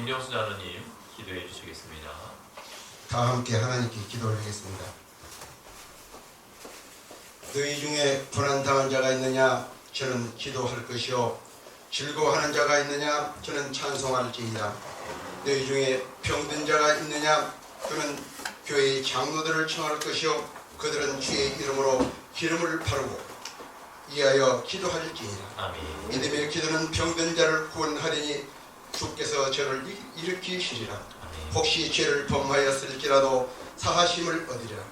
김정수 장로님 기도해 주시겠습니다. 다 함께 하나님께 기도 올리겠습니다. 너희 중에 고난당한 자가 있느냐? 저는 기도할 것이요 즐거워하는 자가 있느냐? 저는 찬송할지이다. 너희 중에 병든 자가 있느냐? 그는 교회의 장로들을 청할 것이요 그들은 주의 이름으로 기름을 바르고 이하여 기도할지이다. 아멘. 믿음의 기도는 병든 자를 구원하리니 주께서 저를 일으키시리라. 아멘. 혹시 죄를 범하였을지라도 사하심을 얻으리라.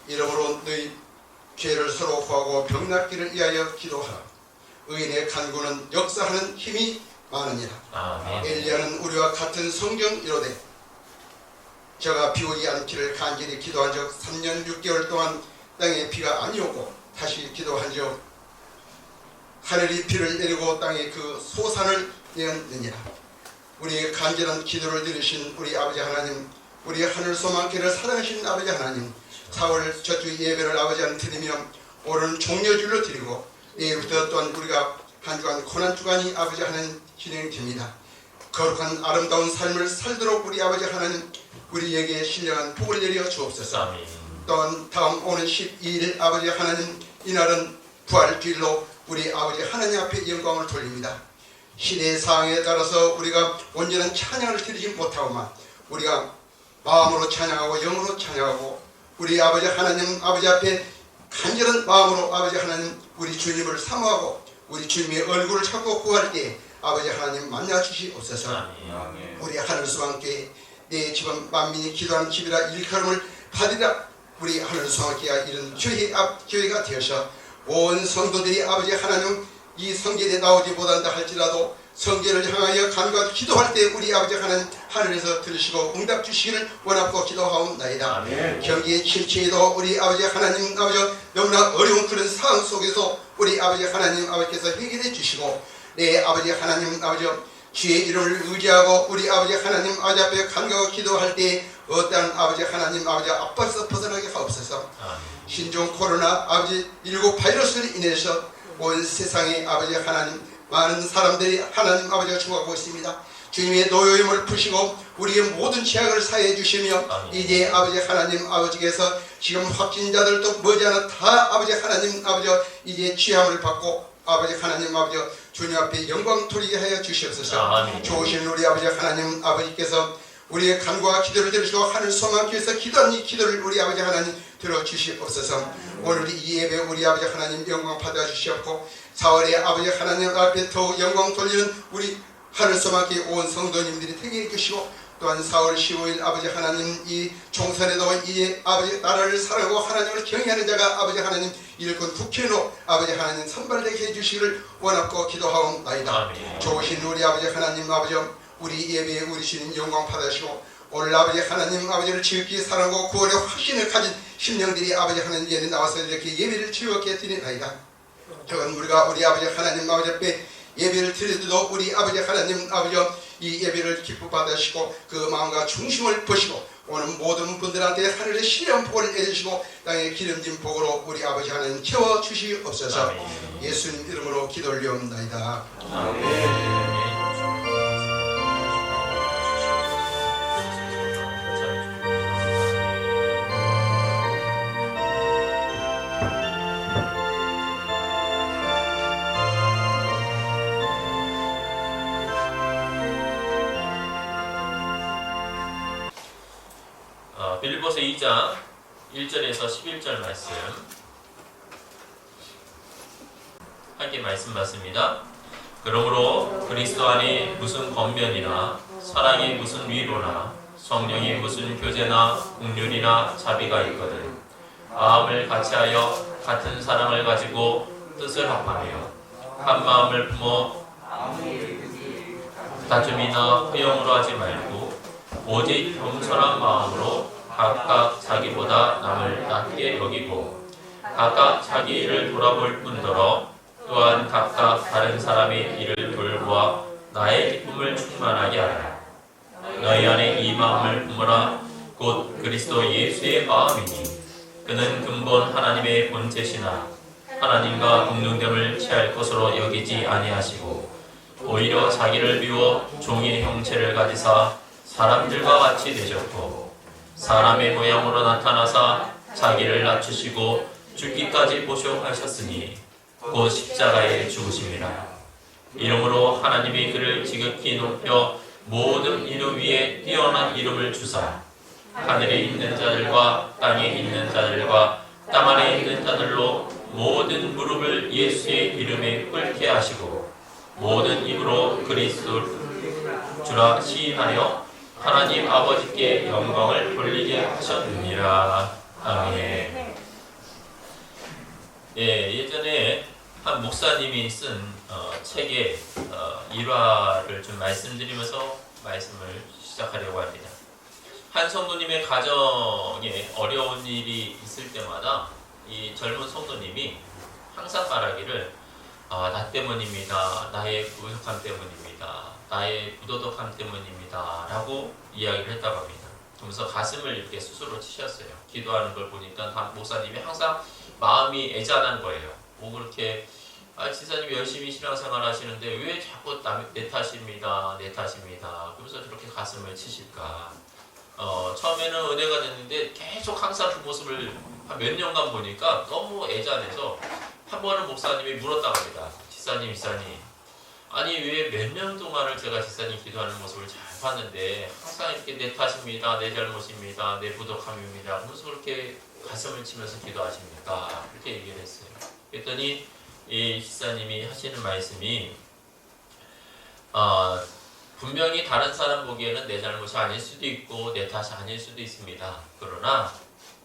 이러므로 너희 죄를 서로 구하고 병 낫기를 위하여 기도하라. 의인의 간구는 역사하는 힘이 많으니라. 아멘. 엘리야는 우리와 같은 성경 이로되 저가 비 오지 않기를 간절히 기도한 적 3년 6개월 동안 땅에 비가 아니오고 다시 기도한 적 하늘이 비를 내리고 땅에 그 소산을 내었느니라. 우리의 간절한 기도를 들으신 우리 아버지 하나님, 우리 하늘 소망교를 사랑하신 아버지 하나님, 4월 첫주 예배를 아버지한테 드리며 오늘은 종려주일로 드리고 내일부터 또한 우리가 한 주간 고난주간이 아버지 하나님 진행됩니다. 거룩한 아름다운 삶을 살도록 우리 아버지 하나님 우리에게 신령한 복을 내려 주옵소서. 아멘. 또한 다음 오는 12일 아버지 하나님 이날은 부활주일로 우리 아버지 하나님 앞에 영광을 돌립니다. 시대의 상황에 따라서 우리가 온전한 찬양을 드리지 못하오만 우리가 마음으로 찬양하고 영으로 찬양하고 우리 아버지 하나님 아버지 앞에 간절한 마음으로 아버지 하나님 우리 주님을 사모하고 우리 주님의 얼굴을 찾고 구할 때 아버지 하나님 만나 주시옵소서. 아멘. 우리 하늘소망교회 내 집안 만민이 기도하는 집이라 일컬음을 받으라. 우리 하늘소망교회가 이런 교회가 되어서 온 성도들이 아버지 하나님 이 성전에 나오지 못한다 할지라도 성전을 향하여 간구하고 기도할 때 우리 아버지 하나님 하늘에서 들으시고 응답 주시기를 원하고 기도하옵나이다. 아멘. 경기의 침체에도 우리 아버지 하나님 아버지 너무나 어려운 그런 상황 속에서 우리 아버지 하나님 아버지께서 해결해 주시고 내 아버지 하나님 아버지 주의 이름을 의지하고 우리 아버지 하나님 아버지 앞에 간구하고 기도할 때 어떠한 아버지 하나님 아버지 앞에서 벗어나게 하옵소서. 아멘. 신종 코로나 아버지 19 바이러스로 인해서 온 세상에 아버지 하나님 많은 사람들이 하나님 아버지가 죽어가고 있습니다. 주님의 노여움을 푸시고 우리의 모든 죄악을 사해 주시며 이제 아버지 하나님 아버지께서 지금 확진자들도 머지않아 다 아버지 하나님 아버지 이제 취함을 받고 아버지 하나님 아버지 주님 앞에 영광 돌리게 하여 주시옵소서. 좋으신 우리 아버지 하나님 아버지께서 우리의 간구와 기도를 들으시고 하늘 소망교회에서 기도한 이 기도를 우리 아버지 하나님 들어주시옵소서. 오늘 이 예배 우리 아버지 하나님 영광 받아 주시옵고 4월에 아버지 하나님 앞에 더욱 영광 돌리는 우리 하늘 소망교회 온 성도님들이 되게 해주시고 또한 4월 15일 아버지 하나님 이 총선에도 이 아버지 나라를 사랑하고 하나님을 경외하는 자가 아버지 하나님 일꾼 국회의원으로 아버지 하나님 선발되게 해주시기를 원하고 기도하옵나이다. 좋으신 우리 아버지 하나님 아버지 우리 예배에 우리 주님 영광 받으시고 오늘 아버지 하나님 아버지를 지극히 사랑하고 구원의 확신을 가진 심령들이 아버지 하나님 예배에 나와서 이렇게 예배를 즐겁게 드리나이다. 또한 우리가 우리 아버지 하나님 아버지 앞에 예배를 드리도 우리 아버지 하나님 아버지 이 예배를 기뻐 받으시고 그 마음과 중심을 보시고 오는 모든 분들한테 하늘의 신령 복을 내주시고 땅의 기름진 복으로 우리 아버지 하나님 채워 주시옵소서. 예수님 이름으로 기도 올려옵나이다. 아멘. 빌립보서 2장 1절에서 11절 말씀 함께 말씀 받습니다. 그러므로 그리스도 안에 무슨 권면이나 사랑이 무슨 위로나 성령이 무슨 교제나 긍휼이나 자비가 있거든 마음을 같이하여 같은 사랑을 가지고 뜻을 합하며 한 마음을 품어 다툼이나 허용으로 하지 말고 오직 겸손한 마음으로 각각 자기보다 남을 낮게 여기고 각각 자기 일을 돌아볼 뿐더러 또한 각각 다른 사람의 일을 돌보아 나의 기쁨을 충만하게 하라. 너희 안에 이 마음을 품으라. 곧 그리스도 예수의 마음이니 그는 근본 하나님의 본체시나 하나님과 공동됨을 취할 것으로 여기지 아니하시고 오히려 자기를 비워 종의 형체를 가지사 사람들과 같이 되셨고 사람의 모양으로 나타나사 자기를 낮추시고 죽기까지 보쇼하셨으니 곧 십자가에 죽으심이라. 이름으로 하나님이 그를 지극히 높여 모든 이름 위에 뛰어난 이름을 주사 하늘에 있는 자들과 땅에 있는 자들과 땅 아래 있는 자들로 모든 무릎을 예수의 이름에 꿇게 하시고 모든 입으로 그리스도 주라 시인하여 하나님 아버지께 영광을 돌리게 하셨느니라. 아멘. 예전에 한 목사님이 쓴 책의 일화를 좀 말씀드리면서 말씀을 시작하려고 합니다. 한 성도님의 가정에 어려운 일이 있을 때마다 이 젊은 성도님이 항상 말하기를 나 때문입니다. 나의 부족함 때문입니다. 나의 부도덕함 때문입니다. 라고 이야기를 했다고 합니다. 그러면서 가슴을 이렇게 스스로 치셨어요. 기도하는 걸 보니까 목사님이 항상 마음이 애잔한 거예요. 뭐 그렇게 지사님 열심히 신앙생활 하시는데 왜 자꾸 내 탓입니다. 내 탓입니다. 그러면서 저렇게 가슴을 치실까. 처음에는 은혜가 됐는데 계속 항상 그 모습을 한 몇 년간 보니까 너무 애잔해서 한 번은 목사님이 물었다고 합니다. 지사님 아니 왜 몇 년 동안을 제가 지사님 기도하는 모습을 잘 봤는데 항상 이렇게 내 탓입니다. 내 잘못입니다. 내 부족함입니다. 그러면서 그렇게 가슴을 치면서 기도하십니까? 그렇게 얘기를 했어요. 그랬더니 이 지사님이 하시는 말씀이 분명히 다른 사람 보기에는 내 잘못이 아닐 수도 있고 내 탓이 아닐 수도 있습니다. 그러나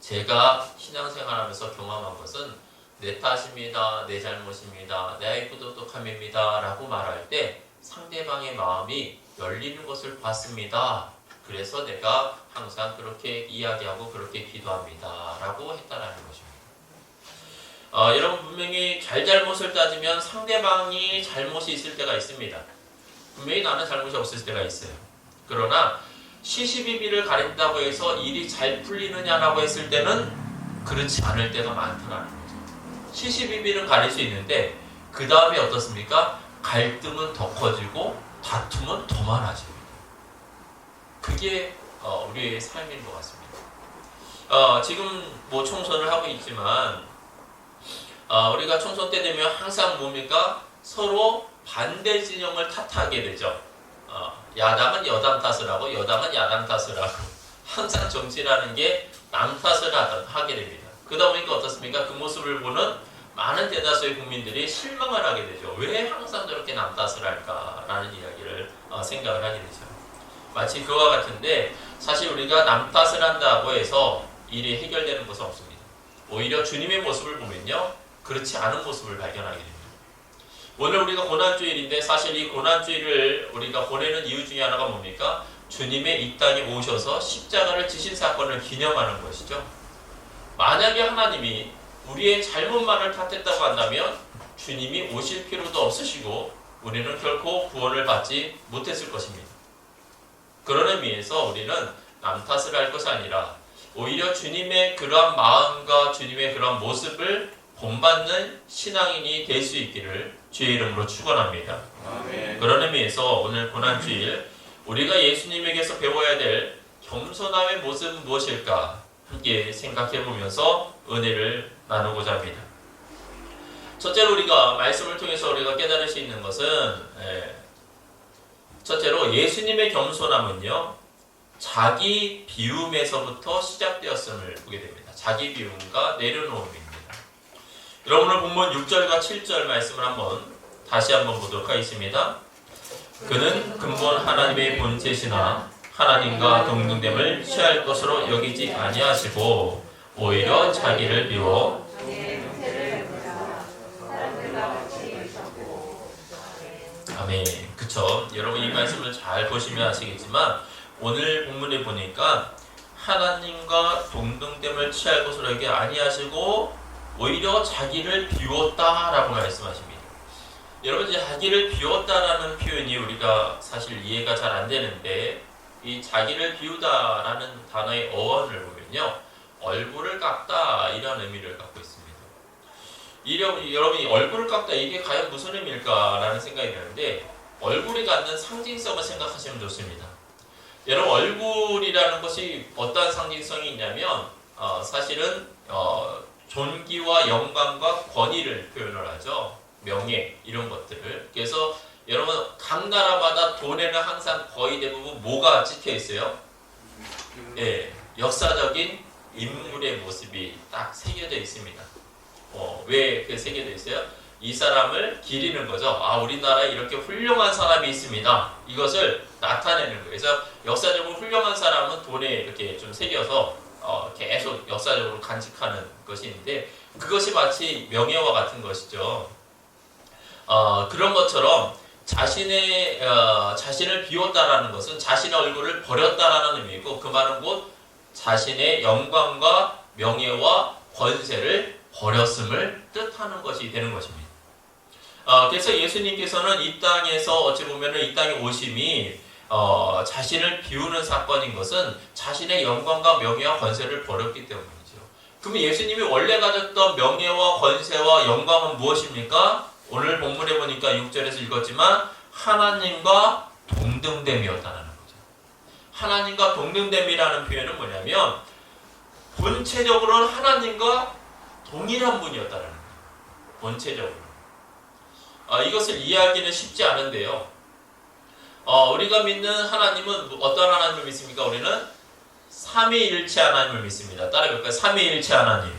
제가 신앙생활하면서 경험한 것은 내 탓입니다. 내 잘못입니다. 내 부도덕함입니다. 라고 말할 때 상대방의 마음이 열리는 것을 봤습니다. 그래서 내가 항상 그렇게 이야기하고 그렇게 기도합니다. 라고 했다라는 것입니다. 여러분 분명히 잘못을 따지면 상대방이 잘못이 있을 때가 있습니다. 분명히 나는 잘못이 없을 때가 있어요. 그러나 시시비비를 가린다고 해서 일이 잘 풀리느냐라고 했을 때는 그렇지 않을 때가 많더라는 거죠. 시시비비는 가릴 수 있는데 그 다음에 어떻습니까? 갈등은 더 커지고 다툼은 더 많아집니다. 그게 우리의 삶인 것 같습니다. 지금 뭐 총선을 하고 있지만 우리가 총선 때 되면 항상 뭡니까? 서로 반대 진영을 탓하게 되죠. 야당은 여당 탓을 하고 여당은 야당 탓을 하고 항상 정치라는 게 남 탓을 하게 됩니다. 그러다 보니까 어떻습니까? 그 모습을 보는 많은 대다수의 국민들이 실망을 하게 되죠. 왜 항상 저렇게 남 탓을 할까라는 이야기를 생각을 하게 되죠. 마치 그와 같은데 사실 우리가 남 탓을 한다고 해서 일이 해결되는 것은 없습니다. 오히려 주님의 모습을 보면요. 그렇지 않은 모습을 발견하게 됩니다. 오늘 우리가 고난주일인데 사실 이 고난주일을 우리가 보내는 이유 중에 하나가 뭡니까? 주님의 이 땅에 오셔서 십자가를 지신 사건을 기념하는 것이죠. 만약에 하나님이 우리의 잘못만을 탓했다고 한다면 주님이 오실 필요도 없으시고 우리는 결코 구원을 받지 못했을 것입니다. 그런 의미에서 우리는 남 탓을 할 것이 아니라 오히려 주님의 그러한 마음과 주님의 그러한 모습을 본받는 신앙인이 될 수 있기를 주의 이름으로 축원합니다. 아멘. 그런 의미에서 오늘 고난주일 우리가 예수님에게서 배워야 될 겸손함의 모습은 무엇일까 함께 생각해 보면서 은혜를 나누고자 합니다. 첫째로 우리가 말씀을 통해서 우리가 깨달을 수 있는 것은 첫째로 예수님의 겸손함은요 자기 비움에서부터 시작되었음을 보게 됩니다. 자기 비움과 내려놓음입니다. 여러분 오늘 본문 6절과 7절 말씀을 다시 한번 보도록 하겠습니다. 그는 근본 하나님의 본체시나 하나님과 동등됨을 취할 것으로 여기지 아니하시고 오히려 자기를 비워 아멘. 그쵸? 여러분 이 말씀을 잘 보시면 아시겠지만 오늘 본문에 보니까 하나님과 동등됨을 취할 것으로 여기지 아니하시고 오히려 자기를 비웠다라고 말씀하십니다. 여러분 이제 자기를 비웠다라는 표현이 우리가 사실 이해가 잘 안 되는데 이 자기를 비우다라는 단어의 어원을 보면요 얼굴을 깎다 이런 의미를 갖고 있습니다. 여러분이 얼굴을 깎다 이게 과연 무슨 의미일까라는 생각이 드는데 얼굴이 갖는 상징성을 생각하시면 좋습니다. 여러분, 얼굴이라는 것이 어떠한 상징성이 있냐면 사실은 존귀와 영광과 권위를 표현을 하죠. 명예 이런 것들을. 그래서 여러분, 각 나라마다 돈에는 항상 거의 대부분 뭐가 찍혀 있어요? 예, 역사적인 인물의 모습이 딱 새겨져 있습니다. 왜 그 새겨져 있어요? 이 사람을 기리는 거죠. 아, 우리나라에 이렇게 훌륭한 사람이 있습니다. 이것을 나타내는 거예요. 그래서 역사적으로 훌륭한 사람은 돈에 이렇게 좀 새겨서 계속 역사적으로 간직하는 것이 있는데, 그것이 마치 명예와 같은 것이죠. 그런 것처럼 자신을 비웠다라는 것은 자신의 얼굴을 버렸다라는 의미이고, 그 말은 곧 자신의 영광과 명예와 권세를 버렸음을 뜻하는 것이 되는 것입니다. 그래서 예수님께서는 이 땅에서 어찌 보면 이 땅에 오심이 자신을 비우는 사건인 것은 자신의 영광과 명예와 권세를 버렸기 때문이죠. 그러면 예수님이 원래 가졌던 명예와 권세와 영광은 무엇입니까? 오늘 본문에 보니까 6절에서 읽었지만 하나님과 동등됨이었다는 거죠. 하나님과 동등됨이라는 표현은 뭐냐면 본체적으로는 하나님과 동일한 분이었다는 거예요. 본체적으로. 이것을 이해하기는 쉽지 않은데요. 우리가 믿는 하나님은 어떤 하나님을 믿습니까? 우리는 삼위일체 하나님을 믿습니다. 따라해볼까요? 삼위일체 하나님.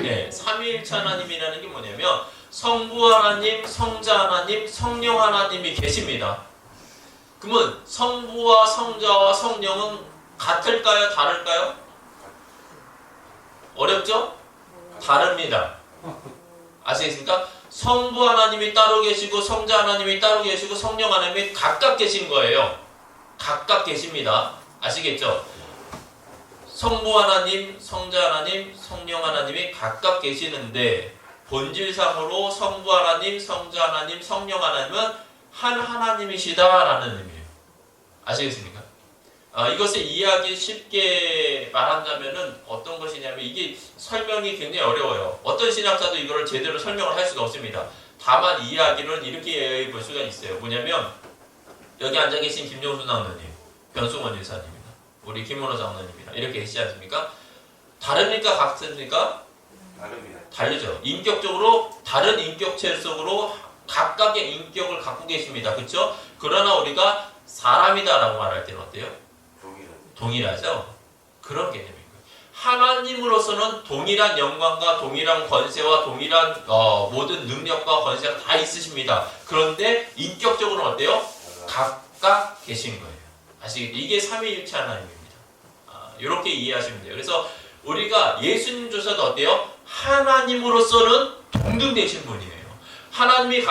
네, 삼위일체 하나님이라는 게 뭐냐면 성부 하나님, 성자 하나님, 성령 하나님이 계십니다. 그러면 성부와 성자와 성령은 같을까요? 다를까요? 어렵죠? 다릅니다. 아시겠습니까? 성부 하나님이 따로 계시고 성자 하나님이 따로 계시고 성령 하나님이 각각 계신 거예요. 각각 계십니다. 아시겠죠? 성부 하나님, 성자 하나님, 성령 하나님이 각각 계시는데 본질상으로 성부 하나님, 성자 하나님, 성령 하나님은 한 하나님이시다라는 의미예요. 아시겠습니까? 이것을 이해하기 쉽게 말한다면은 어떤 것이냐면 이게 설명이 굉장히 어려워요. 어떤 신학자도 이거를 제대로 설명을 할 수가 없습니다. 다만 이해하기는 이렇게 이해해 볼 수가 있어요. 뭐냐면 여기 앉아 계신 김종수 장로님, 변승원 일사님입니다. 우리 김원호 장로님이랑 이렇게 계시지 않습니까? 다릅니까? 같습니까? 다릅니다. 다르죠. 인격적으로 다른 인격체 속으로 각각의 인격을 갖고 계십니다. 그렇죠? 그러나 우리가 사람이다라고 말할 때는 어때요? 동일하죠? 그런 개념인 거예요. 하나님으로서는 동일한 영광과 동일한 권세와 동일한 모든 능력과 권세가 다 있으십니다. 그런데 인격적으로는 어때요? 각각 계신 거예요. 아시겠죠? 이게 삼위일체 하나님입니다. 이렇게 이해하시면 돼요. 그래서 우리가 예수님 조사도 어때요? 하나님으로서는 동등되신 분이에요. 하나님이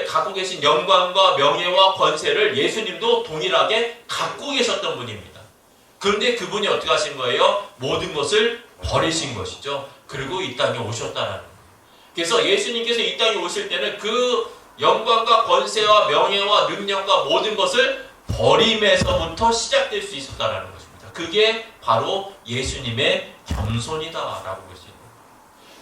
갖고 계신 영광과 명예와 권세를 예수님도 동일하게 갖고 계셨던 분입니다. 그런데 그분이 어떻게 하신 거예요? 모든 것을 버리신 것이죠. 그리고 이 땅에 오셨다라는 거예요. 그래서 예수님께서 이 땅에 오실 때는 그 영광과 권세와 명예와 능력과 모든 것을 버림에서부터 시작될 수 있었다라는 것입니다. 그게 바로 예수님의 겸손이다라고 볼 수 있는 거예요.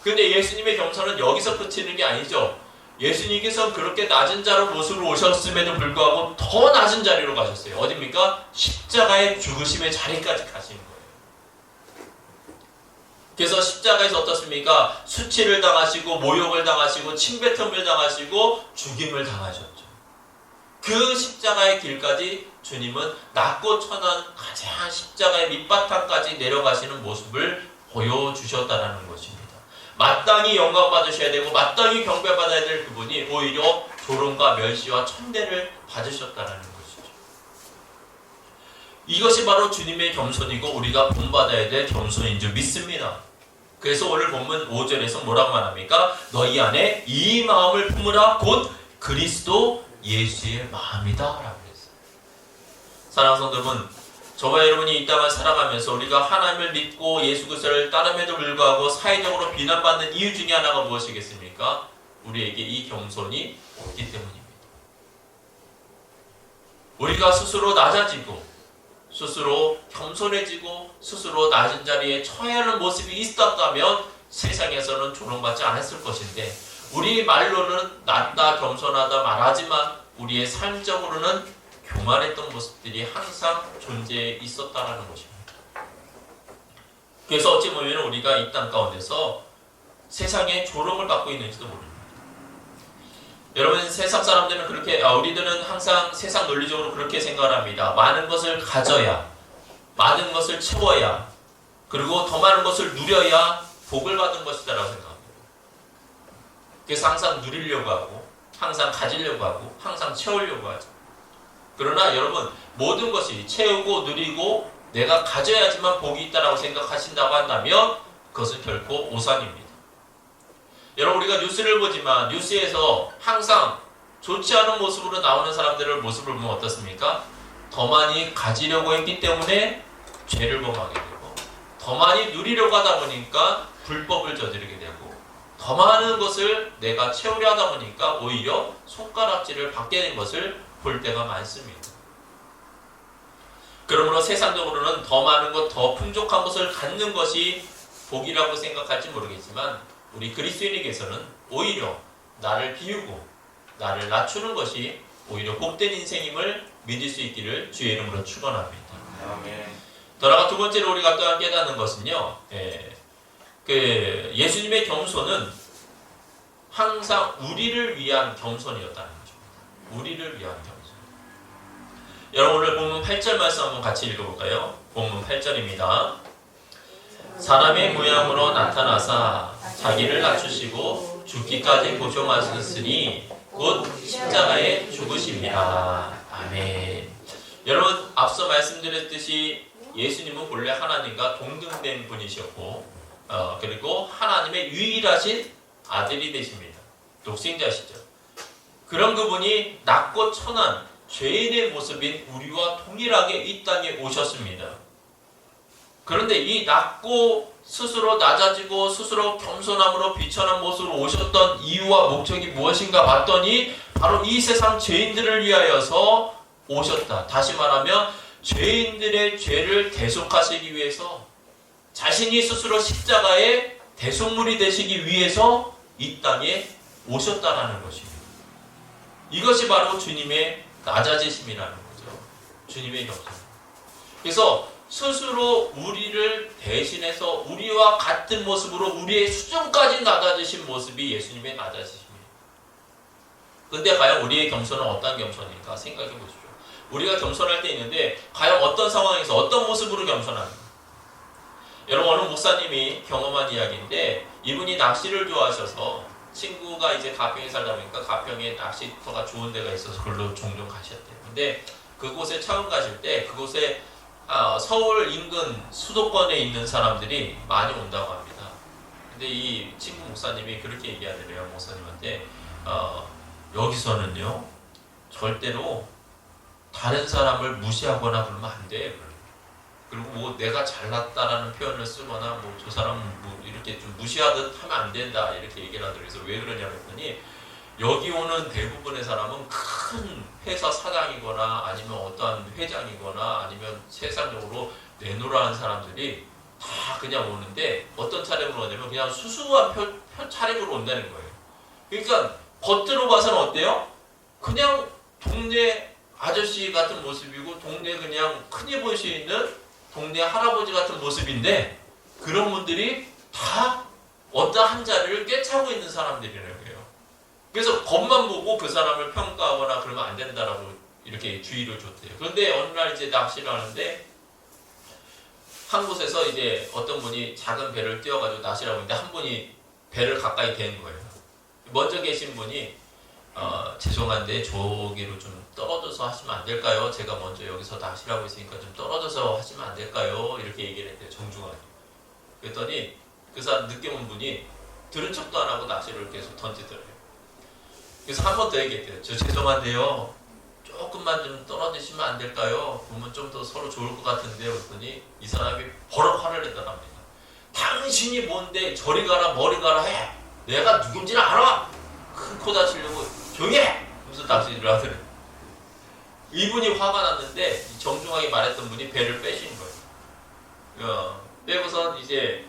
그런데 예수님의 겸손은 여기서 그치는 게 아니죠. 예수님께서 그렇게 낮은 자로 모습으로 오셨음에도 불구하고 더 낮은 자리로 가셨어요. 어딥니까? 십자가의 죽으심의 자리까지 가신 거예요. 그래서 십자가에서 어떻습니까? 수치를 당하시고 모욕을 당하시고 침뱉음을 당하시고 죽임을 당하셨죠. 그 십자가의 길까지 주님은 낮고 천한 가장 십자가의 밑바탕까지 내려가시는 모습을 보여주셨다는 것입니다. 마땅히 영광 받으셔야 되고 마땅히 경배받아야 될 그분이 오히려 조롱과 멸시와 천대를 받으셨다는 것이죠. 이것이 바로 주님의 겸손이고 우리가 본받아야 될 겸손인 줄 믿습니다. 그래서 오늘 본문 5절에서 뭐라고 말합니까? 너희 안에 이 마음을 품으라 곧 그리스도 예수의 마음이다 라고 했어요. 사랑하는 성도 여러분, 저와 여러분이 이 땅을 살아가면서 우리가 하나님을 믿고 예수 그리스도를 따름에도 불구하고 사회적으로 비난받는 이유 중에 하나가 무엇이겠습니까? 우리에게 이 겸손이 없기 때문입니다. 우리가 스스로 낮아지고 스스로 겸손해지고 스스로 낮은 자리에 처해야 하는 모습이 있었다면 세상에서는 조롱받지 않았을 것인데 우리 말로는 낮다 겸손하다 말하지만 우리의 삶적으로는 교만했던 모습들이 항상 존재해 있었다라는 것입니다. 그래서 어찌 보면 우리가 이 땅 가운데서 세상에 조롱을 받고 있는지도 모릅니다. 여러분, 세상 사람들은 그렇게, 우리들은 항상 세상 논리적으로 그렇게 생각을 합니다. 많은 것을 가져야, 많은 것을 채워야, 그리고 더 많은 것을 누려야 복을 받은 것이다라고 생각합니다. 그래서 항상 누리려고 하고, 항상 가지려고 하고, 항상 채우려고 하죠. 그러나 여러분, 모든 것이 채우고 누리고 내가 가져야지만 복이 있다라고 생각하신다고 한다면 그것은 결코 오산입니다. 여러분, 우리가 뉴스를 보지만 뉴스에서 항상 좋지 않은 모습으로 나오는 사람들의 모습을 보면 어떻습니까? 더 많이 가지려고 했기 때문에 죄를 범하게 되고, 더 많이 누리려고 하다 보니까 불법을 저지르게 되고, 더 많은 것을 내가 채우려 하다 보니까 오히려 손가락질을 받게 된 것을 볼 때가 많습니다. 그러므로 세상적으로는 더 많은 것, 더 풍족한 것을 갖는 것이 복이라고 생각할지 모르겠지만 우리 그리스도인에게서는 오히려 나를 비우고 나를 낮추는 것이 오히려 복된 인생임을 믿을 수 있기를 주의 이름으로 축원합니다. 아멘. 더 나아가 두 번째로 우리가 또한 깨닫는 것은요, 예수님의 겸손은 항상 우리를 위한 겸손이었다는 거죠. 우리를 위한 겸손. 여러분, 오늘 본문 8절 말씀 한번 같이 읽어볼까요? 본문 8절입니다. 사람의 모양으로 나타나사 자기를 낮추시고 죽기까지 고통하셨으니 곧 십자가에 죽으십니다. 아멘. 여러분, 앞서 말씀드렸듯이 예수님은 본래 하나님과 동등된 분이셨고, 그리고 하나님의 유일하신 아들이 되십니다. 독생자시죠. 그런 그분이 낮고 천한 죄인의 모습인 우리와 동일하게 이 땅에 오셨습니다. 그런데 이 낮고 스스로 낮아지고 스스로 겸손함으로 비천한 모습으로 오셨던 이유와 목적이 무엇인가 봤더니 바로 이 세상 죄인들을 위하여서 오셨다. 다시 말하면 죄인들의 죄를 대속하시기 위해서, 자신이 스스로 십자가의 대속물이 되시기 위해서 이 땅에 오셨다라는 것입니다. 이것이 바로 주님의 낮아지심이라는 거죠. 주님의 겸손. 그래서 스스로 우리를 대신해서 우리와 같은 모습으로 우리의 수준까지 낮아지신 모습이 예수님의 낮아지심이에요. 근데 과연 우리의 겸손은 어떤 겸손일까 생각해 보십시오. 우리가 겸손할 때 있는데 과연 어떤 상황에서 어떤 모습으로 겸손합니까? 여러분, 어느 목사님이 경험한 이야기인데, 이분이 낚시를 좋아하셔서 친구가 이제 가평에 살다 보니까 가평에 낚시터가 좋은 데가 있어서 그걸로 종종 가셨대요. 근데 그곳에 처음 가실 때 그곳에 서울 인근 수도권에 있는 사람들이 많이 온다고 합니다. 근데 이 친구 목사님이 그렇게 얘기하더래요. 목사님한테 여기서는요 절대로 다른 사람을 무시하거나 그러면 안 돼. 그리고 뭐 내가 잘났다라는 표현을 쓰거나 뭐 저 사람은 뭐 이렇게 좀 무시하듯 하면 안 된다 이렇게 얘기를 하더라고요. 그래서 왜 그러냐고 했더니 여기 오는 대부분의 사람은 큰 회사 사장이거나 아니면 어떠한 회장이거나 아니면 세상적으로 내노라는 사람들이 다 그냥 오는데 어떤 차림으로 오냐면 그냥 수수한 차림으로 온다는 거예요. 그러니까 겉으로 봐서는 어때요? 그냥 동네 아저씨 같은 모습이고 동네 그냥 큰이 보시는 동네 할아버지 같은 모습인데 그런 분들이 다 어떠한 자리를 꿰차고 있는 사람들이라고 해요. 그래서 겉만 보고 그 사람을 평가하거나 그러면 안 된다라고 이렇게 주의를 줬대요. 그런데 어느 날 이제 낚시를 하는데 한 곳에서 이제 어떤 분이 작은 배를 띄워가지고 낚시를 하고 있는데 한 분이 배를 가까이 댄 거예요. 먼저 계신 분이 죄송한데 저기로 좀 떨어져서 하시면 안 될까요? 제가 먼저 여기서 낚시를 하고 있으니까 좀 떨어져서 하시면 안 될까요? 이렇게 얘기를 했대요. 정중하게. 그랬더니 그 사람 늦게 온 분이 들은 척도 안 하고 낚시를 계속 던지더래요. 그래서 한 번 더 얘기했대요. 저 죄송한데요. 조금만 좀 떨어지시면 안 될까요? 보면 좀 더 서로 좋을 것 같은데요. 그랬더니 이 사람이 버럭 화를 내더랍니다. 당신이 뭔데 저리 가라 머리 가라 해. 내가 누군지는 알아. 큰 코 다치려고 조용히 해. 무슨 낚시를 하더래. 이분이 화가 났는데 정중하게 말했던 분이 배를 빼신 거예요. 빼고선 이제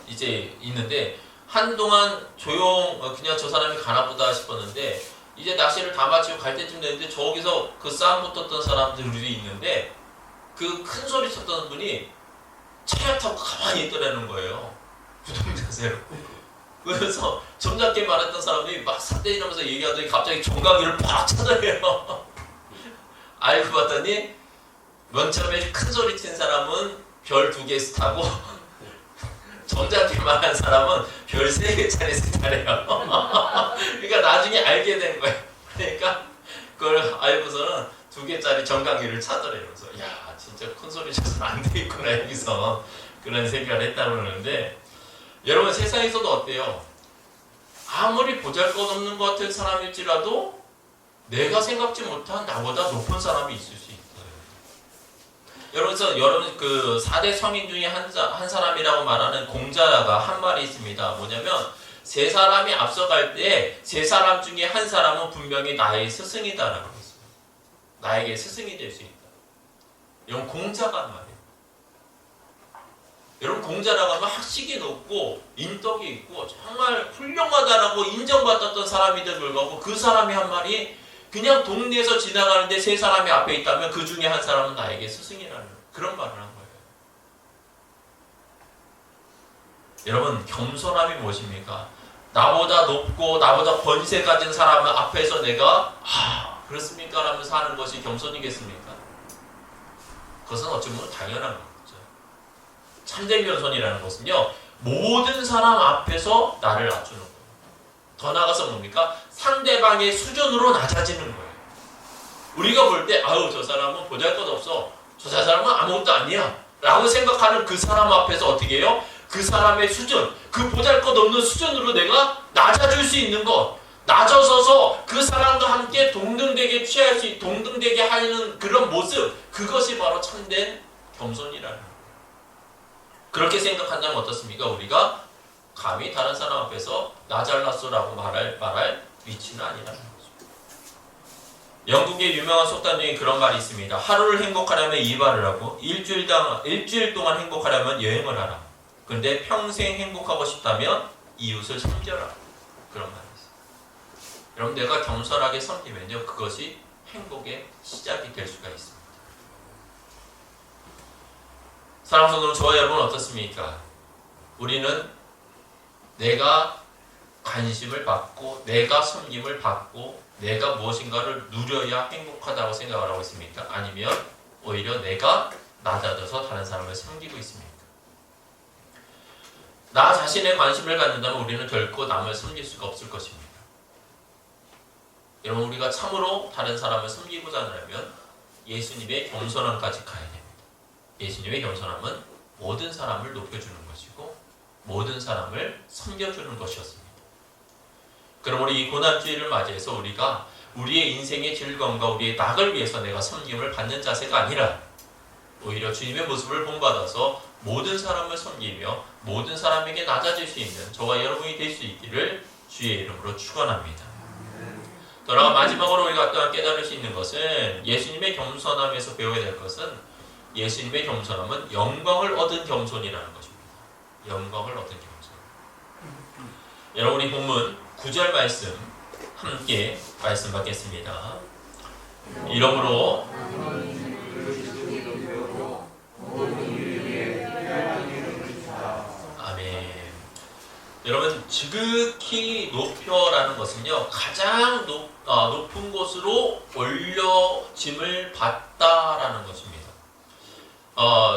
이제 있는데 한동안 그냥 저 사람이 가나보다 싶었는데 이제 낚시를 다 마치고 갈 때쯤 됐는데 저기서 그 싸움 붙었던 사람들이 있는데 그 큰 소리 쳤던 분이 차에 타고 가만히 있더라는 거예요. 부동자세로. 그래서 점잖게 말했던 사람들이 막 삿대이러면서 얘기하더니 갑자기 종강이를 팍 쳐들어요. 알고 봤더니 맨 처음에 큰 소리 친 사람은 별 2개 스타고 점잖게 말한 사람은 별 3개짜리 스타래요. 그러니까 나중에 알게 된 거예요. 그러니까 그걸 알고서는 2개짜리 정강이를 찾으래요. 그래서 야 진짜 큰 소리 쳐서는 안 되겠구나 여기서 그런 생각을 했다고 그러는데 여러분 세상에서도 어때요? 아무리 보잘것없는 것 같은 사람일지라도 내가 생각지 못한 나보다 높은 사람이 있을 수 있어요. 여러분 그 4대 성인 중에 한 사람이라고 말하는 공자가 한 말이 있습니다. 뭐냐면 3사람이 앞서갈 때 3사람 중에 한 사람은 분명히 나의 스승이다라고 했어요. 나에게 스승이 될 수 있다. 이건 공자가 한 말이에요. 여러분 공자라고 하면 학식이 높고 인덕이 있고 정말 훌륭하다라고 인정받았던 사람인데도 불구하고 그 사람이 한 말이 그냥 동네에서 지나가는데 3사람이 앞에 있다면 그 중에 한 사람은 나에게 스승이라는 그런 말을 한 거예요. 여러분 겸손함이 무엇입니까? 나보다 높고 나보다 권세 가진 사람 앞에서 내가 그렇습니까? 라면서 하는 것이 겸손이겠습니까? 그것은 어찌 보면 당연한 거죠. 참된 겸손이라는 것은요 모든 사람 앞에서 나를 낮추는 거예요. 더 나아가서 뭡니까? 상대방의 수준으로 낮아지는 거예요. 우리가 볼 때 아유 저 사람은 보잘것없어, 저 사람은 아무것도 아니야 라고 생각하는 그 사람 앞에서 어떻게 해요? 그 사람의 수준, 그 보잘것없는 수준으로 내가 낮아질 수 있는 것, 낮아서서 그 사람과 함께 동등되게 하는 그런 모습, 그것이 바로 참된 겸손이라는 거예요. 그렇게 생각한다면 어떻습니까? 우리가 감히 다른 사람 앞에서 나 잘났어라고 말할 위치는 아니라는 거죠. 영국의 유명한 속담 중에 그런 말이 있습니다. 하루를 행복하려면 이발을 하고 일주일 동안 행복하려면 여행을 하라. 그런데 평생 행복하고 싶다면 이웃을 섬겨라. 그런 말이 있어요. 여러분 내가 겸손하게 섬기면요 그것이 행복의 시작이 될 수가 있습니다. 사랑하는 성도 저와 여러분 어떻습니까? 우리는 내가 관심을 받고 내가 섬김을 받고 내가 무엇인가를 누려야 행복하다고 생각을 하고 있습니까? 아니면 오히려 내가 낮아져서 다른 사람을 섬기고 있습니까? 나 자신의 관심을 갖는다면 우리는 결코 남을 섬길 수가 없을 것입니다. 여러분 우리가 참으로 다른 사람을 섬기고자 하려면 예수님의 겸손함까지 가야 됩니다. 예수님의 겸손함은 모든 사람을 높여주는 것이고 모든 사람을 섬겨주는 것이었습니다. 그럼 우리 이 고난주일을 맞이해서 우리가 우리의 인생의 즐거움과 우리의 낙을 위해서 내가 섬김을 받는 자세가 아니라 오히려 주님의 모습을 본받아서 모든 사람을 섬기며 모든 사람에게 낮아질 수 있는 저와 여러분이 될 수 있기를 주의 이름으로 축원합니다. 또한 마지막으로 우리가 또한 깨달을 수 있는 것은 예수님의 겸손함에서 배워야 될 것은 예수님의 겸손함은 영광을 얻은 겸손이라는 것입니다. 영광을 얻은 겸손. 여러분 우리 본문 9절 말씀 함께 말씀 받겠습니다. 이러므로 아멘. 여러분 지극히 높여라는 것은요 가장 높은 곳으로 올려짐을 받다라는 것입니다.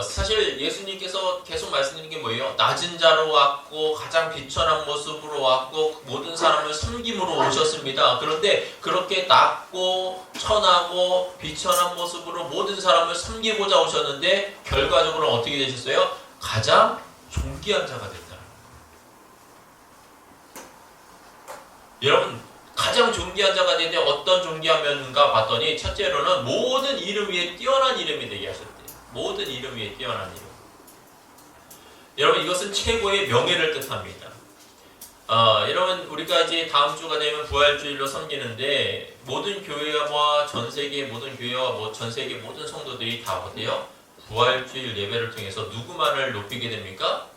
사실 예수님께서 계속 말씀드리는 게 뭐예요? 낮은 자로 왔고 가장 비천한 모습으로 왔고 모든 사람을 섬김으로 오셨습니다. 그런데 그렇게 낮고 천하고 비천한 모습으로 모든 사람을 섬기고자 오셨는데 결과적으로 어떻게 되셨어요? 가장 존귀한 자가 됐다. 여러분 가장 존귀한 자가 되는데 어떤 존귀하면가 봤더니 첫째로는 모든 이름 위에 뛰어난 이름이 되게 하셨대요. 모든 이름 위에 뛰어난 이름. 여러분 이것은 최고의 명예를 뜻합니다. 여러분 우리가 이제 다음 주가 되면 부활주일로 섬기는데 모든 교회와 전 세계 모든 교회와 전 세계 모든 성도들이 다 어때요? 부활주일 예배를 통해서 누구만을 높이게 됩니까?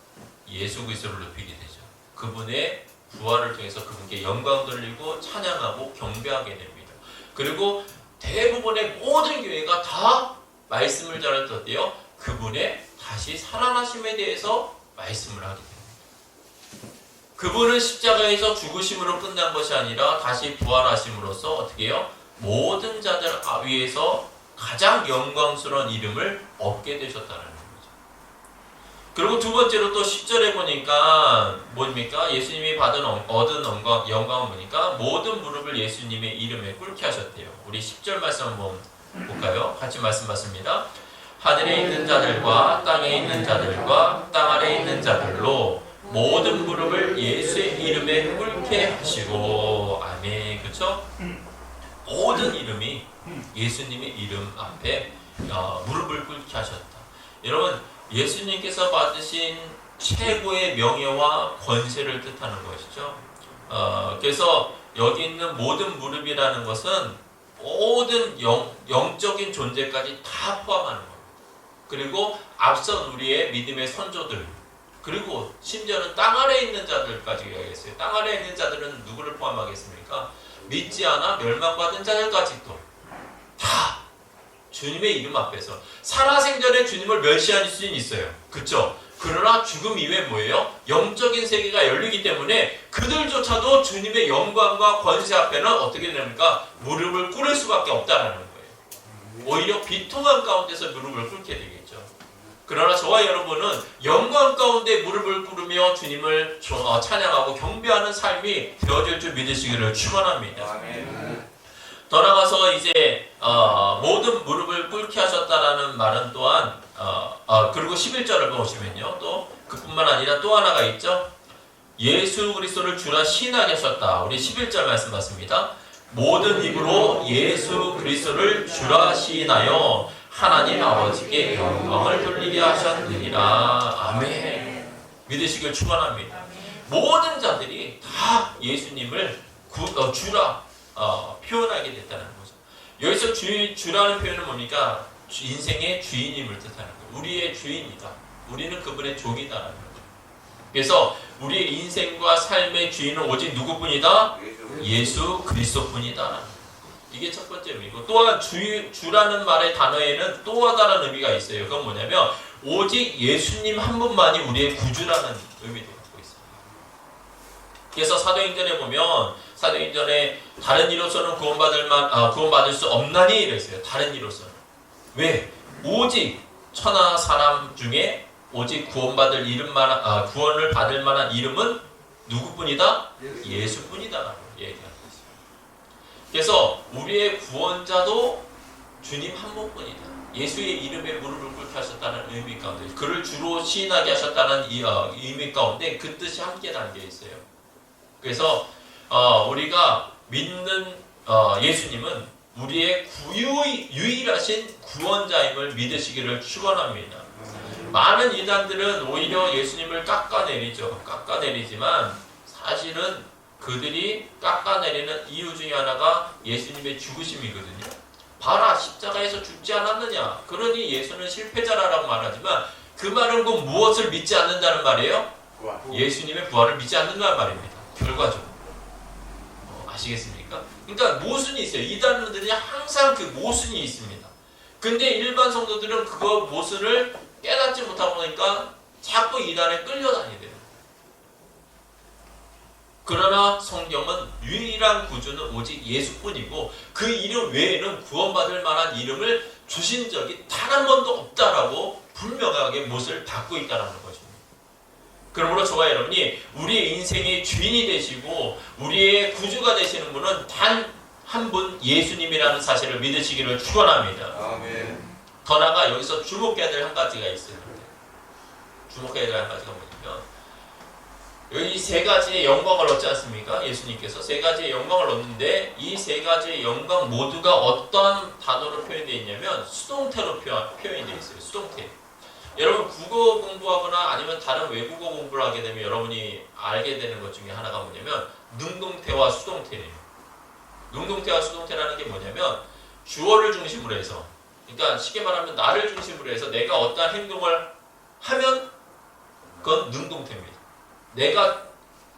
예수 그리스도를 높이게 되죠. 그분의 부활을 통해서 그분께 영광 돌리고 찬양하고 경배하게 됩니다. 그리고 대부분의 모든 교회가 다 말씀을 전했었대요. 그분의 다시 살아나심에 대해서 말씀을 하게 됩니다. 그분은 십자가에서 죽으심으로 끝난 것이 아니라 다시 부활하심으로써 어떻게 해요? 모든 자들 위에서 가장 영광스러운 이름을 얻게 되셨다는 거죠. 그리고 두 번째로 또 10절에 보니까 뭡니까? 예수님이 얻은 영광은 뭐니까? 모든 무릎을 예수님의 이름에 꿇게 하셨대요. 우리 10절 말씀 한번 볼까요? 같이 말씀 받습니다. 하늘에 있는 자들과 땅에 있는 자들과 땅 아래에 있는 자들로 모든 무릎을 예수의 이름에 꿇게 하시고. 아멘. 그렇죠? 모든 이름이 예수님의 이름 앞에 무릎을 꿇게 하셨다. 여러분, 예수님께서 받으신 최고의 명예와 권세를 뜻하는 것이죠. 그래서 여기 있는 모든 무릎이라는 것은 모든 영적인 존재까지 다 포함하는 겁니다. 그리고 앞선 우리의 믿음의 선조들, 그리고 심지어는 땅 아래에 있는 자들까지 이야기했어요. 땅 아래에 있는 자들은 누구를 포함하겠습니까? 믿지 않아 멸망받은 자들까지도 다 주님의 이름 앞에서 살아생전에 주님을 멸시할 수는 있어요. 그렇죠? 그러나 죽음 이후에 뭐예요? 영적인 세계가 열리기 때문에 그들조차도 주님의 영광과 권세 앞에는 어떻게 됩니까? 무릎을 꿇을 수밖에 없다라는 거예요. 오히려 비통한 가운데서 무릎을 꿇게 되겠죠. 그러나 저와 여러분은 영광 가운데 무릎을 꿇으며 주님을 찬양하고 경배하는 삶이 되어질 줄 믿으시기를 축원합니다. 더 나아가서 이제 모든 무릎을 꿇게 하셨다라는 말은 또한 그리고 11절을 보시면요, 또 그뿐만 아니라 또 하나가 있죠. 예수 그리스도를 주라 시인하게 하셨다. 우리 11절 말씀 봤습니다. 모든 입으로 예수 그리스도를 주라 시인하여 하나님 아버지께 영광을 돌리게 하셨느니라. 아멘. 믿으시길 축원합니다. 모든 자들이 다 예수님을 주라 표현하게 됐다는 거죠. 여기서 주라는 표현은 뭡니까? 인생의 주인임을 뜻하는 거예요. 우리의 주인이다. 우리는 그분의 종이다라는 거죠. 그래서 우리의 인생과 삶의 주인은 오직 누구뿐이다? 예수 그리스도뿐이다. 이게 첫 번째 의미고, 또한 주라는 말의 단어에는 또 다른 의미가 있어요. 그건 뭐냐면 오직 예수님 한 분만이 우리의 구주라는 의미도 갖고 있습니다. 그래서 사도행전에 보면 사도행전에 다른 이로서는 구원받을 수 없나니 이랬어요. 다른 이로서는. 왜? 오직 천하 사람 중에 오직 구원을 받을 만한 이름은 누구뿐이다? 예수뿐이다라고 얘기합니다. 그래서 우리의 구원자도 주님 한 분뿐이다. 예수의 이름에 무릎을 꿇게 하셨다는 의미 가운데, 그를 주로 시인하게 하셨다는 의미 가운데 그 뜻이 함께 담겨 있어요. 그래서 우리가 믿는 예수님은 우리의 유일하신 구원자임을 믿으시기를 축원합니다. 많은 이단들은 오히려 예수님을 깎아내리지만 사실은 그들이 깎아내리는 이유 중에 하나가 예수님의 죽으심이거든요. 봐라, 십자가에서 죽지 않았느냐, 그러니 예수는 실패자라고 말하지만 그 말은 곧 무엇을 믿지 않는다는 말이에요? 예수님의 부활을 믿지 않는다는 말입니다. 결과적으로. 아시겠습니까? 그러니까 모순이 있어요. 이단들이 항상 그 모순이 있습니다. 근데 일반 성도들은 그거 모순을 깨닫지 못하고 보니까 자꾸 이단에 끌려다니게 돼요. 그러나 성경은 유일한 구주는 오직 예수뿐이고 그 이름 외에는 구원받을 만한 이름을 주신 적이 단 한 번도 없다라고 분명하게 못을 닫고 있다는 것입니다. 그러므로 저와 여러분이 우리의 인생의 주인이 되시고 우리의 구주가 되시는 분은 단 한 분 예수님이라는 사실을 믿으시기를 축원합니다. 아멘. 더 나아가 여기서 주목해야 될 한 가지가 있어요. 주목해야 될 한 가지가 뭐냐면 여기 세 가지의 영광을 얻지 않습니까? 예수님께서 세 가지의 영광을 얻는데 이 세 가지의 영광 모두가 어떤 단어로 표현되어 있냐면 수동태로 표현되어 있어요. 수동태. 여러분 국어 공부하거나 아니면 다른 외국어 공부를 하게 되면 여러분이 알게 되는 것 중에 하나가 뭐냐면 능동태와 수동태예요. 능동태와 수동태라는 게 뭐냐면 주어를 중심으로 해서, 그러니까 쉽게 말하면 나를 중심으로 해서 내가 어떠한 행동을 하면 그건 능동태입니다. 내가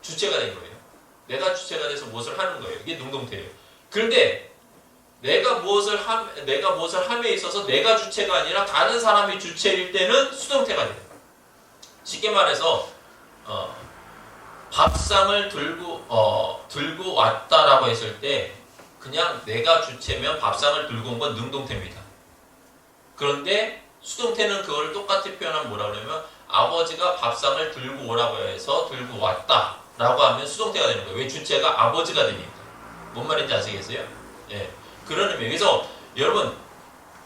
주체가 된 거예요. 내가 주체가 돼서 무엇을 하는 거예요. 이게 능동태예요. 그런데 내가 무엇을 함에 있어서 내가 주체가 아니라 다른 사람이 주체일 때는 수동태가 돼요. 쉽게 말해서 밥상을 들고 왔다라고 했을 때 그냥 내가 주체면 밥상을 들고 온 건 능동태입니다. 그런데 수동태는 그걸 똑같이 표현하면 뭐라고 그러면 아버지가 밥상을 들고 오라고 해서 들고 왔다 라고 하면 수동태가 되는 거예요. 왜? 주체가 아버지가 되니까. 뭔 말인지 아시겠어요? 예. 그런 의미예요. 그래서 여러분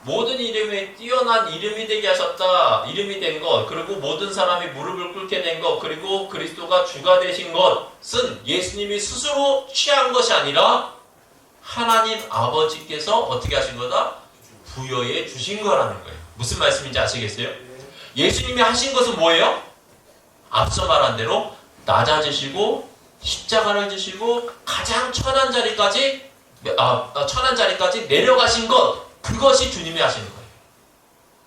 모든 이름에 뛰어난 이름이 되게 하셨다. 이름이 된 것, 그리고 모든 사람이 무릎을 꿇게 된 것, 그리고 그리스도가 주가 되신 것은 예수님이 스스로 취한 것이 아니라 하나님 아버지께서 어떻게 하신 거다? 부여해 주신 거라는 거예요. 무슨 말씀인지 아시겠어요? 예수님이 하신 것은 뭐예요? 앞서 말한 대로 낮아지시고 십자가를 지시고 가장 천한 자리까지 내려가신 것, 그것이 주님이 하시는 거예요.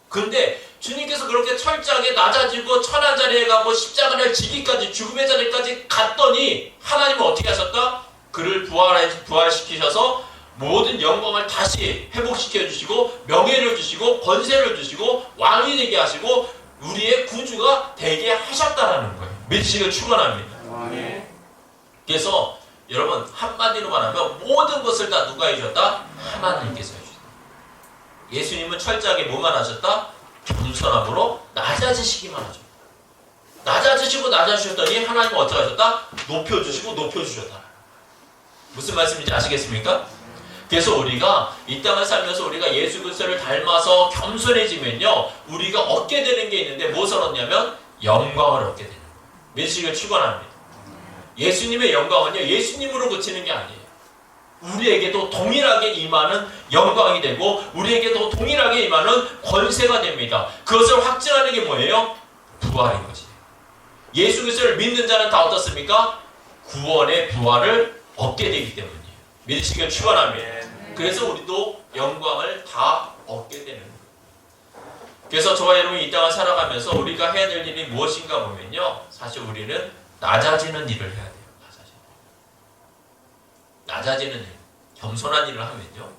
근데 주님께서 그렇게 철저하게 낮아지고 천한 자리에 가고 십자가를 지기까지 죽음의 자리까지 갔더니 하나님은 어떻게 하셨다? 그를 부활시키셔서 모든 영광을 다시 회복시켜 주시고 명예를 주시고 권세를 주시고 왕이 되게 하시고 우리의 구주가 되게 하셨다라는 거예요. 믿으시길 축원합니다. 그래서 여러분 한마디로 말하면 모든 것을 다 누가 해주셨다? 하나님께서 해주셨다. 예수님은 철저하게 뭐만 하셨다? 겸손함으로 낮아지시기만 하죠. 낮아지시고 낮아지셨더니 하나님은 어떻게 하셨다? 높여주시고 높여주셨다. 무슨 말씀인지 아시겠습니까? 그래서 우리가 이 땅을 살면서 우리가 예수 그리스도를 닮아서 겸손해지면요, 우리가 얻게 되는 게 있는데 무엇을 얻냐면 영광을 얻게 되는 거예요. 믿으시길 축원합니다. 예수님의 영광은요, 예수님으로 그치는 게 아니에요. 우리에게도 동일하게 임하는 영광이 되고 우리에게도 동일하게 임하는 권세가 됩니다. 그것을 확증하는 게 뭐예요? 부활인 것이에요. 예수 그리스도를 믿는 자는 다 어떻습니까? 구원의 부활을 얻게 되기 때문이에요. 믿으시길 축원합니다. 그래서 우리도 영광을 다 얻게 되는 거예요. 그래서 저와 여러분이 이 땅을 살아가면서 우리가 해야 될 일이 무엇인가 보면요, 사실 우리는 낮아지는 일을 해야 돼요. 낮아지는 일, 겸손한 일을 하면요,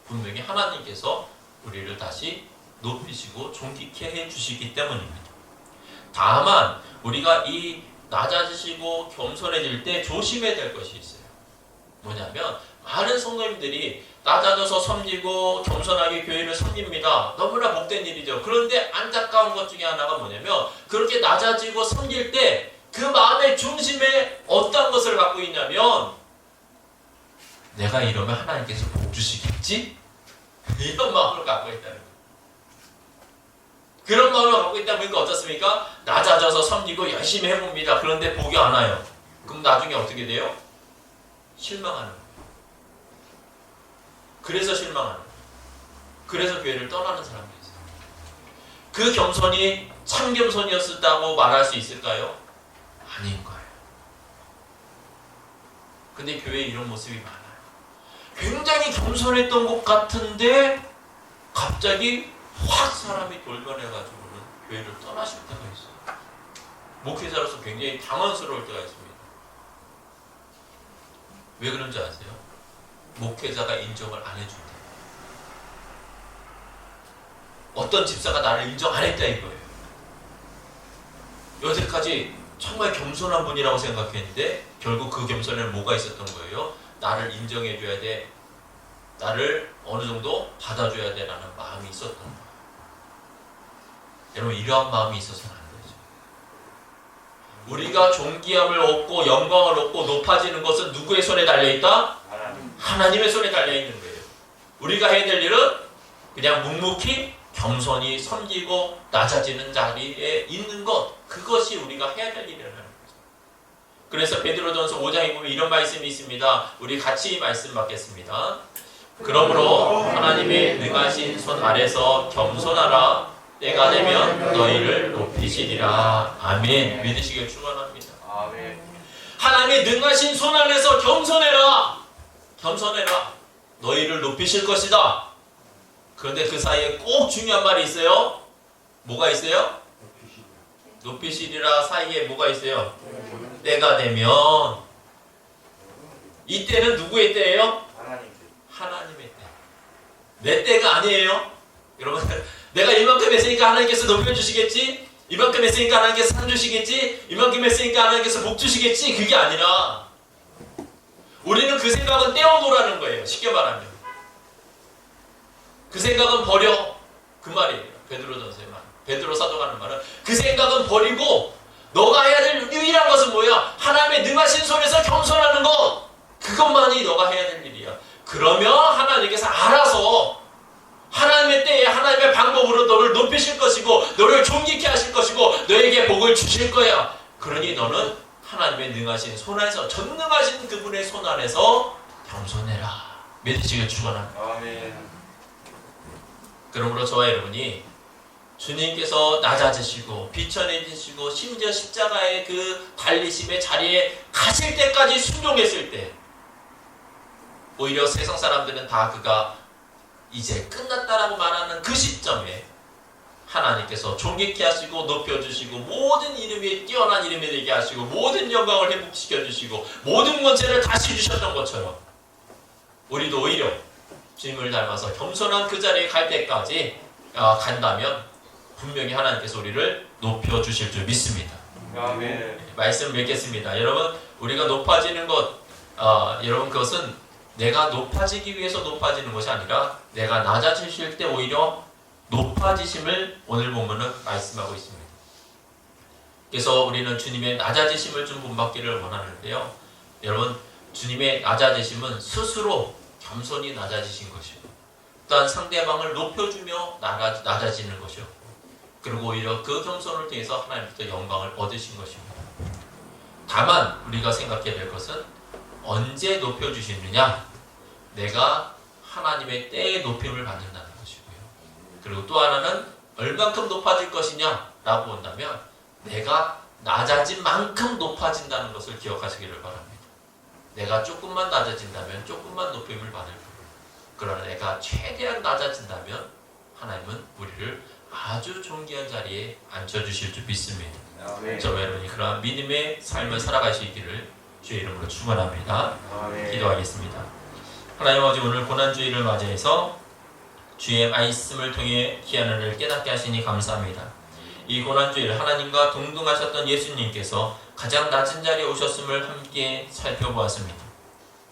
분명히 하나님께서 우리를 다시 높이시고 존귀케 해주시기 때문입니다. 다만 우리가 이 낮아지시고 겸손해질 때 조심해야 될 것이 있어요. 뭐냐면 많은 성도님들이 낮아져서 섬기고 겸손하게 교회를 섬깁니다. 너무나 복된 일이죠. 그런데 안타까운 것 중에 하나가 뭐냐면 그렇게 낮아지고 섬길 때 그 마음의 중심에 어떤 것을 갖고 있냐면 내가 이러면 하나님께서 복 주시겠지? 이런 마음을 갖고 있다는 거예요. 그런 마음을 갖고 있다 보니까 어떻습니까? 낮아져서 섬기고 열심히 해봅니다. 그런데 복이 안 와요. 그럼 나중에 어떻게 돼요? 실망하는 거예요. 그래서 실망하는 거예요. 그래서 교회를 떠나는 사람들이 있어요. 그 겸손이 참 겸손이었다고 말할 수 있을까요? 아닌 거예요. 근데 교회에 이런 모습이 많아요. 굉장히 겸손했던 것 같은데 갑자기 확 사람이 돌변해가지고는 교회를 떠나실 때가 있어요. 목회자로서 굉장히 당황스러울 때가 있습니다. 왜 그런지 아세요? 목회자가 인정을 안 해준다. 어떤 집사가 나를 인정 안 했다 이거예요. 여태까지 정말 겸손한 분이라고 생각했는데 결국 그 겸손에는 뭐가 있었던 거예요? 나를 인정해줘야 돼, 나를 어느 정도 받아줘야 돼 라는 마음이 있었던 거예요. 여러분 이러한 마음이 있어서는 안 되죠. 우리가 존귀함을 얻고 영광을 얻고 높아지는 것은 누구의 손에 달려있다? 하나님의 손에 달려있는 거예요. 우리가 해야 될 일은 그냥 묵묵히 겸손히 섬기고 낮아지는 자리에 있는 것, 그것이 우리가 해야 될 일이라는 거죠. 그래서 베드로전서 5장에 보면 이런 말씀이 있습니다. 우리 같이 이 말씀 받겠습니다. 그러므로 하나님의 능하신 손 아래서 겸손하라. 때가 되면 너희를 높이시리라. 아멘. 믿으시길 축원합니다. 아멘. 하나님의 능하신 손 아래서 겸손해라. 겸손해라. 너희를 높이실 것이다. 그런데 그 사이에 꼭 중요한 말이 있어요. 뭐가 있어요? 높이시리라 사이에 뭐가 있어요? 때가 되면 이 때는 누구의 때예요? 하나님. 하나님의 때. 내 때가 아니에요. 여러분, 내가 이만큼 했으니까 하나님께서 높여주시겠지? 이만큼 했으니까 하나님께서 상 주시겠지? 이만큼 했으니까 하나님께서 복 주시겠지? 그게 아니라 우리는 그 생각은 떼어놓으라는 거예요. 쉽게 말하면. 그 생각은 버려. 그 말이에요. 베드로전서의 말. 베드로 사도가 하는 말은 그 생각은 버리고 너가 해야 될 유일한 것은 뭐야? 하나님의 능하신 손에서 겸손하는 것. 그것만이 너가 해야 될 일이야. 그러면 하나님께서 알아서 하나님의 때에 하나님의 방법으로 너를 높이실 것이고 너를 존귀케 하실 것이고 너에게 복을 주실 거야. 그러니 너는 하나님의 능하신 손 안에서 전능하신 그분의 손 안에서 겸손해라. 믿으시길 축원합니다. 아멘. 그러므로 저와 여러분이 주님께서 낮아지시고 비천해지시고 심지어 십자가의 그 달리심의 자리에 가실 때까지 순종했을 때 오히려 세상 사람들은 다 그가 이제 끝났다라고 말하는 그 시점에 하나님께서 존귀케 하시고 높여주시고 모든 이름이 뛰어난 이름이 되게 하시고 모든 영광을 회복시켜주시고 모든 권세를 다시 주셨던 것처럼 우리도 오히려 주님을 닮아서 겸손한 그 자리에 갈 때까지 간다면 분명히 하나님께서 우리를 높여주실 줄 믿습니다. 아멘. 말씀을 맺겠습니다. 여러분, 우리가 높아지는 것, 여러분 그것은 내가 높아지기 위해서 높아지는 것이 아니라 내가 낮아지실 때 오히려 높아지심을 오늘 본문은 말씀하고 있습니다. 그래서 우리는 주님의 낮아지심을 좀 본받기를 원하는데요. 여러분, 주님의 낮아지심은 스스로 겸손히 낮아지신 것이고 또한 상대방을 높여주며 낮아지는 것이었고 그리고 오히려 그 겸손을 통해서 하나님부터 영광을 얻으신 것입니다. 다만 우리가 생각해야 될 것은 언제 높여주시느냐? 내가 하나님의 때에 높임을 받는다는 것이고요. 그리고 또 하나는 얼만큼 높아질 것이냐 라고 본다면 내가 낮아진 만큼 높아진다는 것을 기억하시기를 바랍니다. 내가 조금만 낮아진다면 조금만 높임을 받을 뿐. 그러나 내가 최대한 낮아진다면 하나님은 우리를 아주 존귀한 자리에 앉혀주실 줄 믿습니다. 아멘. 저와 여러분이 그러한 믿음의 삶을 살아가시기를 주의 이름으로 축원합니다. 아멘. 기도하겠습니다. 하나님 아버지, 오늘 고난주의를 맞이해서 주의 말씀을 통해 귀한 은혜를 깨닫게 하시니 감사합니다. 이 고난주의를 하나님과 동등하셨던 예수님께서 가장 낮은 자리에 오셨음을 함께 살펴보았습니다.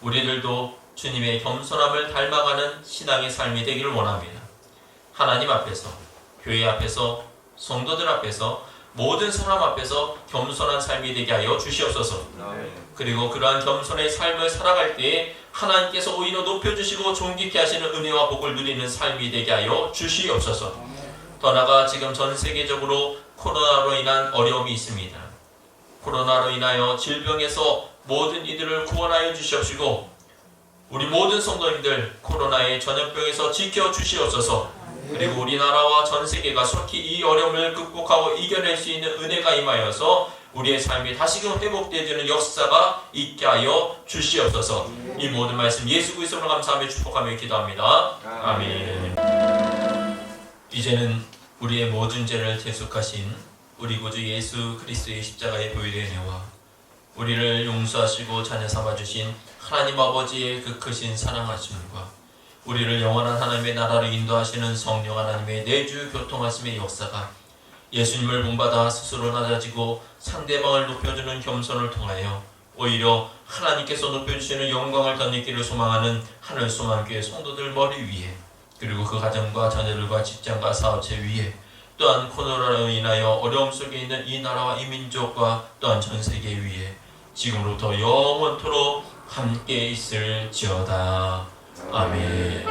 우리들도 주님의 겸손함을 닮아가는 신앙의 삶이 되기를 원합니다. 하나님 앞에서, 교회 앞에서, 성도들 앞에서, 모든 사람 앞에서 겸손한 삶이 되게 하여 주시옵소서. 아멘. 그리고 그러한 겸손의 삶을 살아갈 때에 하나님께서 오히려 높여주시고 존귀케 하시는 은혜와 복을 누리는 삶이 되게 하여 주시옵소서. 더 나아가 지금 전 세계적으로 코로나로 인한 어려움이 있습니다. 코로나로 인하여 질병에서 모든 이들을 구원하여 주시옵시고 우리 모든 성도님들 코로나의 전염병에서 지켜주시옵소서. 그리고 우리나라와 전 세계가 속히 이 어려움을 극복하고 이겨낼 수 있는 은혜가 임하여서 우리의 삶이 다시금 회복되어지는 역사가 있게 하여 주시옵소서. 이 모든 말씀 예수 그리스도로 감사하며 축복하며 기도합니다. 아멘. 이제는 우리의 모든 죄를 대속하신 우리 구주 예수 그리스도의 십자가의 보혈의 은혜와 우리를 용서하시고 자녀 삼아주신 하나님 아버지의 그 크신 사랑하심과 우리를 영원한 하나님의 나라로 인도하시는 성령 하나님의 내주 교통하심의 역사가 예수님을 본받아 스스로 낮아지고 상대방을 높여주는 겸손을 통하여 오히려 하나님께서 높여주시는 영광을 덧입기를 소망하는 하늘소망교회 성도들 머리 위에 그리고 그 가정과 자녀들과 직장과 사업체 위에 또한 코로나로 인하여 어려움 속에 있는 이 나라와 이 민족과 또한 전 세계 위에 지금부터 영원토록 함께 있을지어다. 아멘.